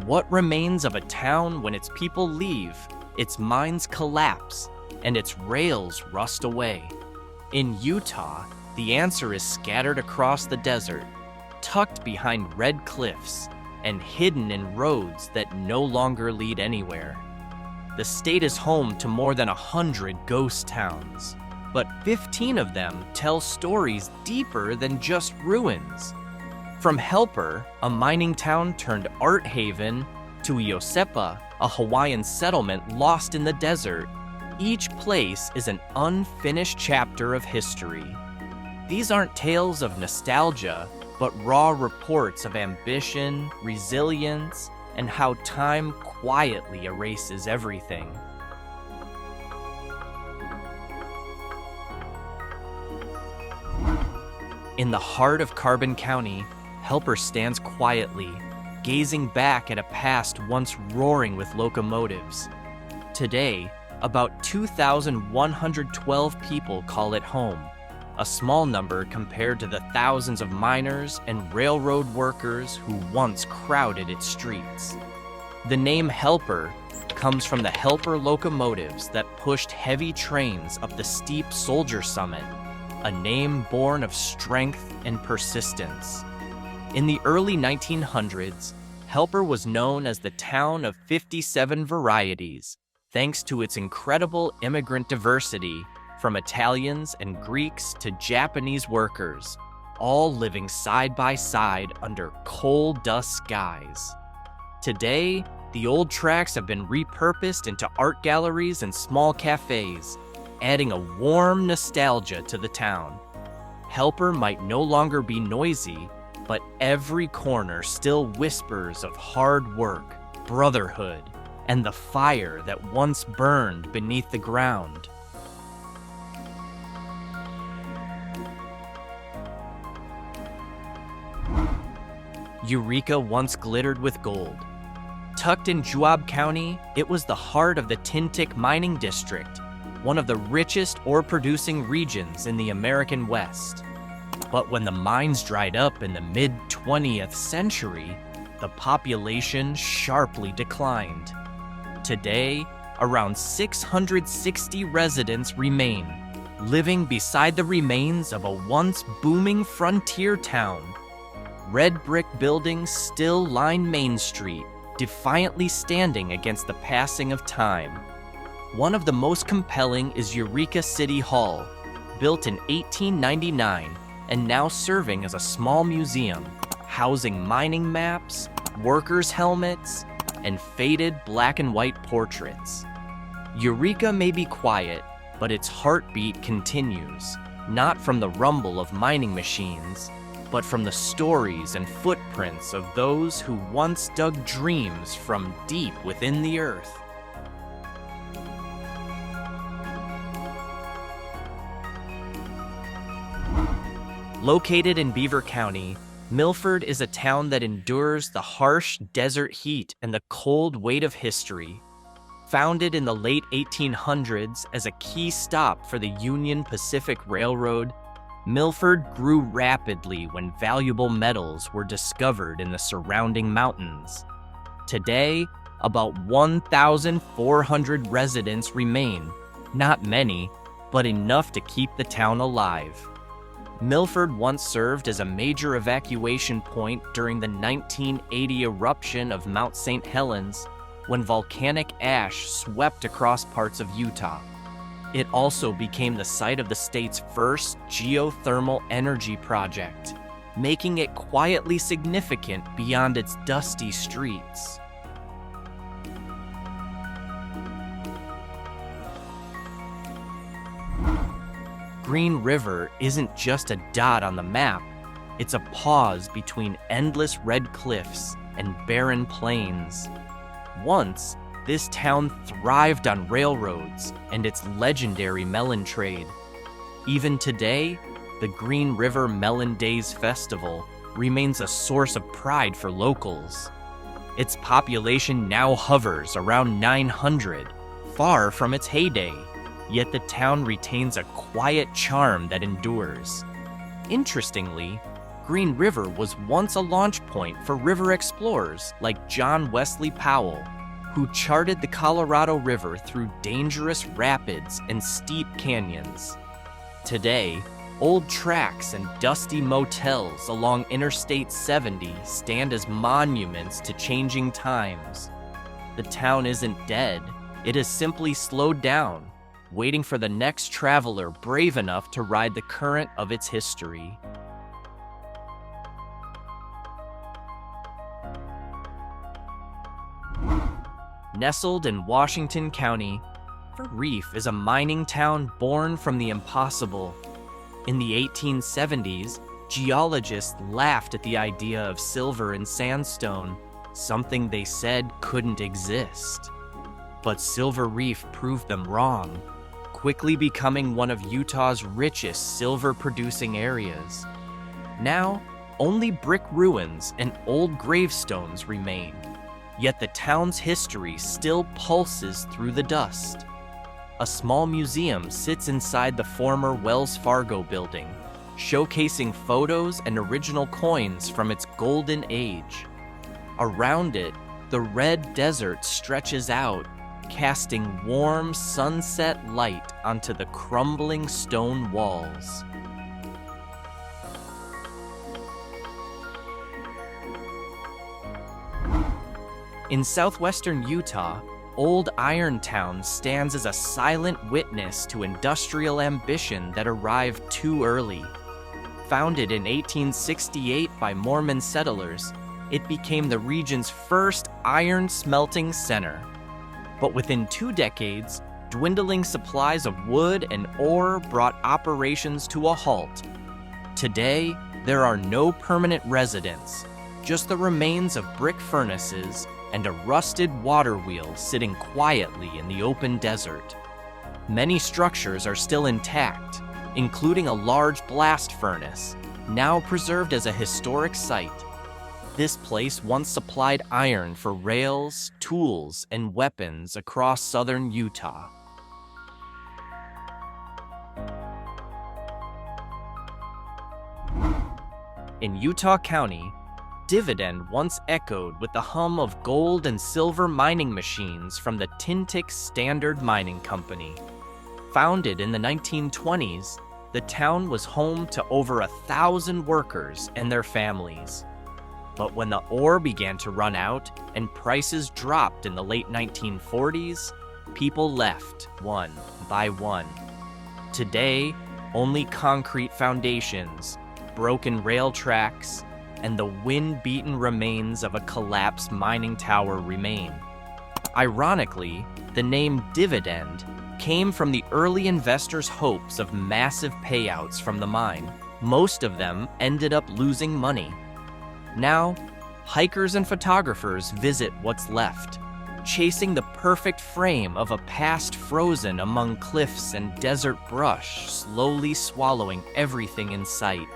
what remains of a town when its people leave, its mines collapse, and its rails rust away? In Utah, the answer is scattered across the desert, tucked behind red cliffs, and hidden in roads that no longer lead anywhere. The state is home to more than 100 ghost towns, but 15 of them tell stories deeper than just ruins. From Helper, a mining town turned art haven, to Iosepa, a Hawaiian settlement lost in the desert, each place is an unfinished chapter of history. These aren't tales of nostalgia, but raw reports of ambition, resilience, and how time quietly erases everything. In the heart of Carbon County, Helper stands quietly, gazing back at a past once roaring with locomotives. Today, about 2,112 people call it home, a small number compared to the thousands of miners and railroad workers who once crowded its streets. The name Helper comes from the Helper locomotives that pushed heavy trains up the steep Soldier Summit, a name born of strength and persistence. In the early 1900s, Helper was known as the town of 57 varieties, thanks to its incredible immigrant diversity from Italians and Greeks to Japanese workers, all living side by side under coal dust skies. Today, the old tracks have been repurposed into art galleries and small cafes, adding a warm nostalgia to the town. Helper might no longer be noisy, but every corner still whispers of hard work, brotherhood, and the fire that once burned beneath the ground. Eureka once glittered with gold. Tucked in Juab County, it was the heart of the Tintic Mining District, one of the richest ore-producing regions in the American West. But when the mines dried up in the mid-20th century, the population sharply declined. Today, around 660 residents remain, living beside the remains of a once booming frontier town. Red brick buildings still line Main Street, defiantly standing against the passing of time. One of the most compelling is Eureka City Hall, built in 1899 and now serving as a small museum, housing mining maps, workers' helmets, and faded black and white portraits. Eureka may be quiet, but its heartbeat continues, not from the rumble of mining machines, but from the stories and footprints of those who once dug dreams from deep within the earth. Located in Beaver County, Milford is a town that endures the harsh desert heat and the cold weight of history. Founded in the late 1800s as a key stop for the Union Pacific Railroad, Milford grew rapidly when valuable metals were discovered in the surrounding mountains. Today, about 1,400 residents remain, not many, but enough to keep the town alive. Milford once served as a major evacuation point during the 1980 eruption of Mount St. Helens, when volcanic ash swept across parts of Utah. It also became the site of the state's first geothermal energy project, making it quietly significant beyond its dusty streets. Green River isn't just a dot on the map, it's a pause between endless red cliffs and barren plains. Once, this town thrived on railroads and its legendary melon trade. Even today, the Green River Melon Days Festival remains a source of pride for locals. Its population now hovers around 900, far from its heyday, yet the town retains a quiet charm that endures. Interestingly, Green River was once a launch point for river explorers like John Wesley Powell, who charted the Colorado River through dangerous rapids and steep canyons. Today, old tracks and dusty motels along Interstate 70 stand as monuments to changing times. The town isn't dead, it is simply slowed down, waiting for the next traveler brave enough to ride the current of its history. Nestled in Washington County, Reef is a mining town born from the impossible. In the 1870s, geologists laughed at the idea of silver and sandstone, something they said couldn't exist. But Silver Reef proved them wrong, quickly becoming one of Utah's richest silver-producing areas. Now, only brick ruins and old gravestones remain, yet the town's history still pulses through the dust. A small museum sits inside the former Wells Fargo building, showcasing photos and original coins from its golden age. Around it, the red desert stretches out, casting warm sunset light onto the crumbling stone walls. In southwestern Utah, Old Irontown stands as a silent witness to industrial ambition that arrived too early. Founded in 1868 by Mormon settlers, it became the region's first iron smelting center. But within 2 decades, dwindling supplies of wood and ore brought operations to a halt. Today, there are no permanent residents, just the remains of brick furnaces and a rusted water wheel sitting quietly in the open desert. Many structures are still intact, including a large blast furnace, now preserved as a historic site. This place once supplied iron for rails, tools, and weapons across southern Utah. In Utah County, Dividend once echoed with the hum of gold and silver mining machines from the Tintic Standard Mining Company. Founded in the 1920s, the town was home to over 1,000 workers and their families. But when the ore began to run out and prices dropped in the late 1940s, people left one by one. Today, only concrete foundations, broken rail tracks, and the wind-beaten remains of a collapsed mining tower remain. Ironically, the name Dividend came from the early investors' hopes of massive payouts from the mine. Most of them ended up losing money. Now, hikers and photographers visit what's left, chasing the perfect frame of a past frozen among cliffs and desert brush, slowly swallowing everything in sight.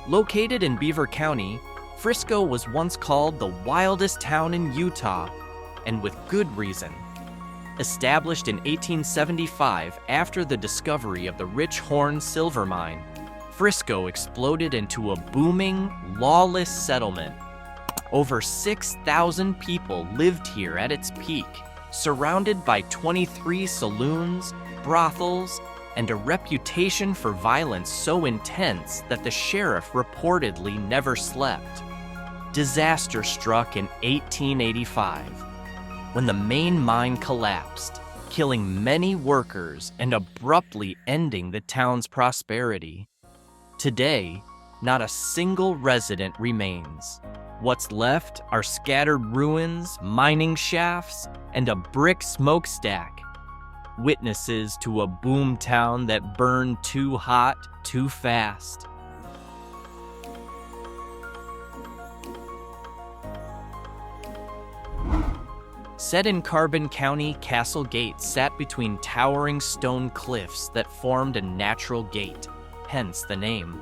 Located in Beaver County, Frisco was once called the wildest town in Utah, and with good reason. Established in 1875 after the discovery of the Rich Horn silver mine, Frisco exploded into a booming, lawless settlement. Over 6,000 people lived here at its peak, surrounded by 23 saloons, brothels, and a reputation for violence so intense that the sheriff reportedly never slept. Disaster struck in 1885, when the main mine collapsed, killing many workers and abruptly ending the town's prosperity. Today, not a single resident remains. What's left are scattered ruins, mining shafts, and a brick smokestack. Witnesses to a boom town that burned too hot, too fast. Set in Carbon County, Castle Gate sat between towering stone cliffs that formed a natural gate, hence the name.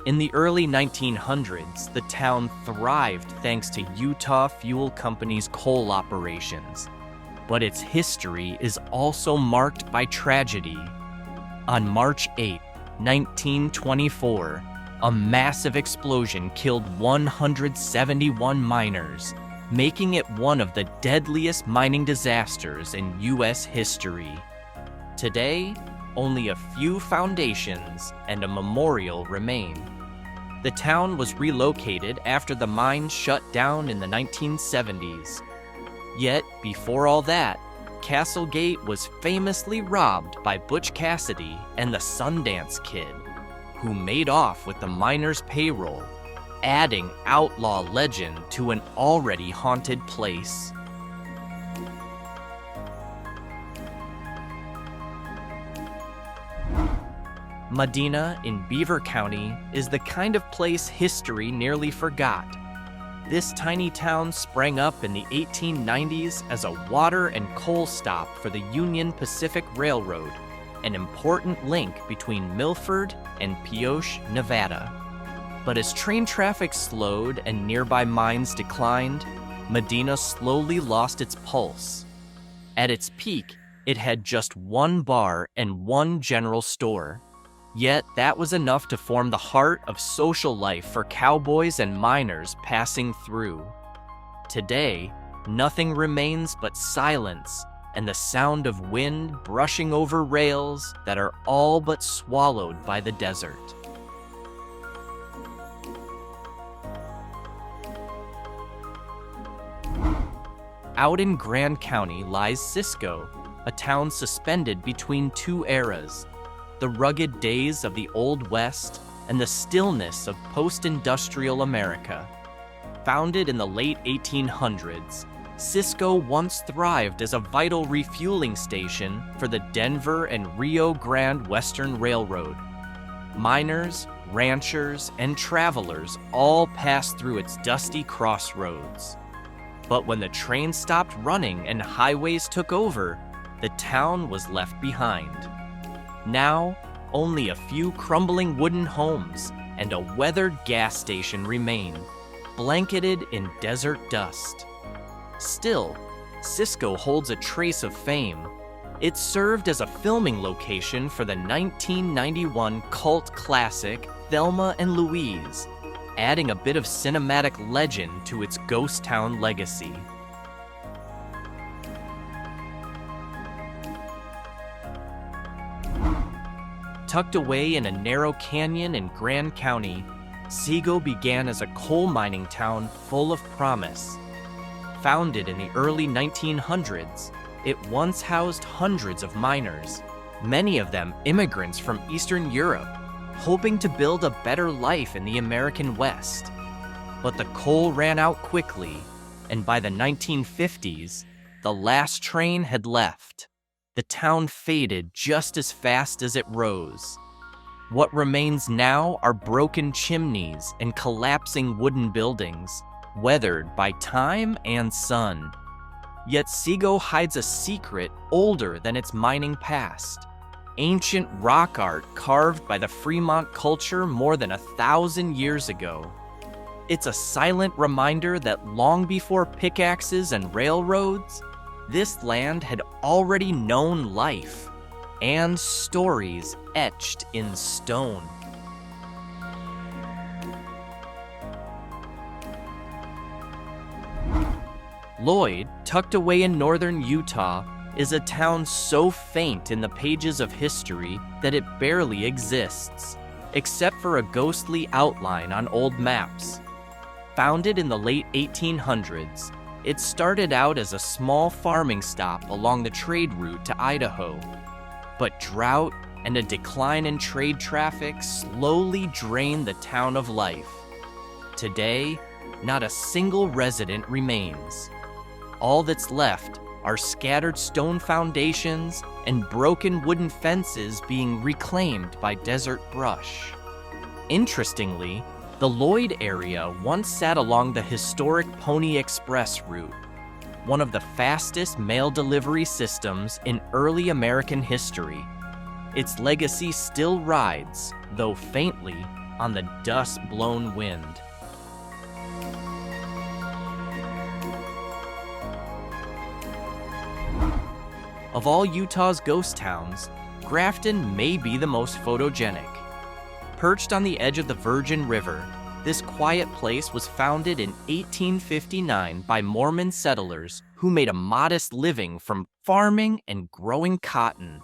In the early 1900s, the town thrived thanks to Utah Fuel Company's coal operations. But its history is also marked by tragedy. On March 8, 1924, a massive explosion killed 171 miners, making it one of the deadliest mining disasters in U.S. history. Today, only a few foundations and a memorial remain. The town was relocated after the mine shut down in the 1970s. Yet, before all that, Castle Gate was famously robbed by Butch Cassidy and the Sundance Kid, who made off with the miners' payroll, adding outlaw legend to an already haunted place. Madena in Beaver County is the kind of place history nearly forgot. This tiny town sprang up in the 1890s as a water and coal stop for the Union Pacific Railroad, an important link between Milford and Pioche, Nevada. But as train traffic slowed and nearby mines declined, Madena slowly lost its pulse. At its peak, it had just one bar and one general store. Yet that was enough to form the heart of social life for cowboys and miners passing through. Today, nothing remains but silence and the sound of wind brushing over rails that are all but swallowed by the desert. Out in Grand County lies Cisco, a town suspended between two eras: the rugged days of the Old West and the stillness of post-industrial America. Founded in the late 1800s, Cisco once thrived as a vital refueling station for the Denver and Rio Grande Western Railroad. Miners, ranchers, and travelers all passed through its dusty crossroads. But when the train stopped running and highways took over, the town was left behind. Now, only a few crumbling wooden homes and a weathered gas station remain, blanketed in desert dust. Still, Cisco holds a trace of fame. It served as a filming location for the 1991 cult classic Thelma and Louise, adding a bit of cinematic legend to its ghost town legacy. Tucked away in a narrow canyon in Grand County, Sego began as a coal mining town full of promise. Founded in the early 1900s, it once housed hundreds of miners, many of them immigrants from Eastern Europe, hoping to build a better life in the American West. But the coal ran out quickly, and by the 1950s, the last train had left. The town faded just as fast as it rose. What remains now are broken chimneys and collapsing wooden buildings, weathered by time and sun. Yet Sego hides a secret older than its mining past: ancient rock art carved by the Fremont culture more than 1,000 years ago. It's a silent reminder that long before pickaxes and railroads, this land had already known life and stories etched in stone. Lloyd, tucked away in northern Utah, is a town so faint in the pages of history that it barely exists, except for a ghostly outline on old maps. Founded in the late 1800s, it started out as a small farming stop along the trade route to Idaho. But drought and a decline in trade traffic slowly drained the town of life. Today, not a single resident remains. All that's left are scattered stone foundations and broken wooden fences being reclaimed by desert brush. Interestingly, the Lloyd area once sat along the historic Pony Express route, one of the fastest mail delivery systems in early American history. Its legacy still rides, though faintly, on the dust-blown wind. Of all Utah's ghost towns, Grafton may be the most photogenic. Perched on the edge of the Virgin River, this quiet place was founded in 1859 by Mormon settlers who made a modest living from farming and growing cotton.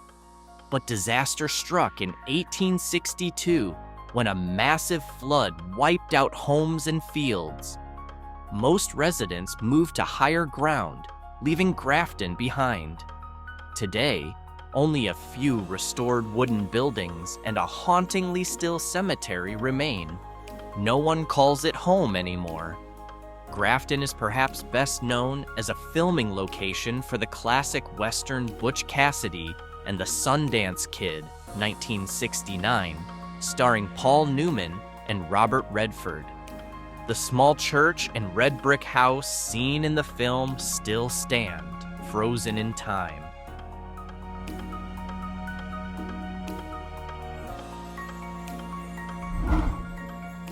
But disaster struck in 1862 when a massive flood wiped out homes and fields. Most residents moved to higher ground, leaving Grafton behind. Today, only a few restored wooden buildings and a hauntingly still cemetery remain. No one calls it home anymore. Grafton is perhaps best known as a filming location for the classic Western Butch Cassidy and the Sundance Kid, 1969, starring Paul Newman and Robert Redford. The small church and red brick house seen in the film still stand, frozen in time.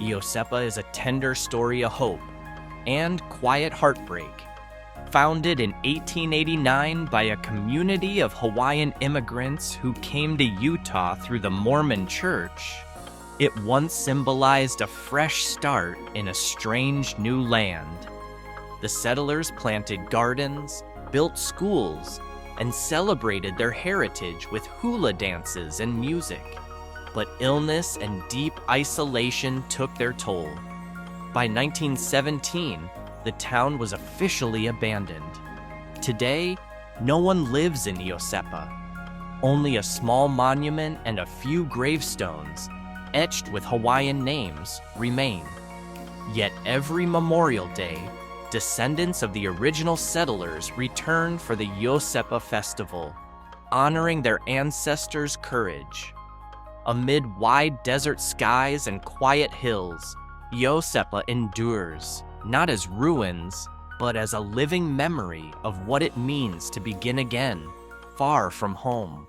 Iosepa is a tender story of hope and quiet heartbreak. Founded in 1889 by a community of Hawaiian immigrants who came to Utah through the Mormon Church, it once symbolized a fresh start in a strange new land. The settlers planted gardens, built schools, and celebrated their heritage with hula dances and music. But illness and deep isolation took their toll. By 1917, the town was officially abandoned. Today, no one lives in Iosepa. Only a small monument and a few gravestones, etched with Hawaiian names, remain. Yet every Memorial Day, descendants of the original settlers return for the Iosepa Festival, honoring their ancestors' courage. Amid wide desert skies and quiet hills, Iosepa endures, not as ruins, but as a living memory of what it means to begin again, far from home.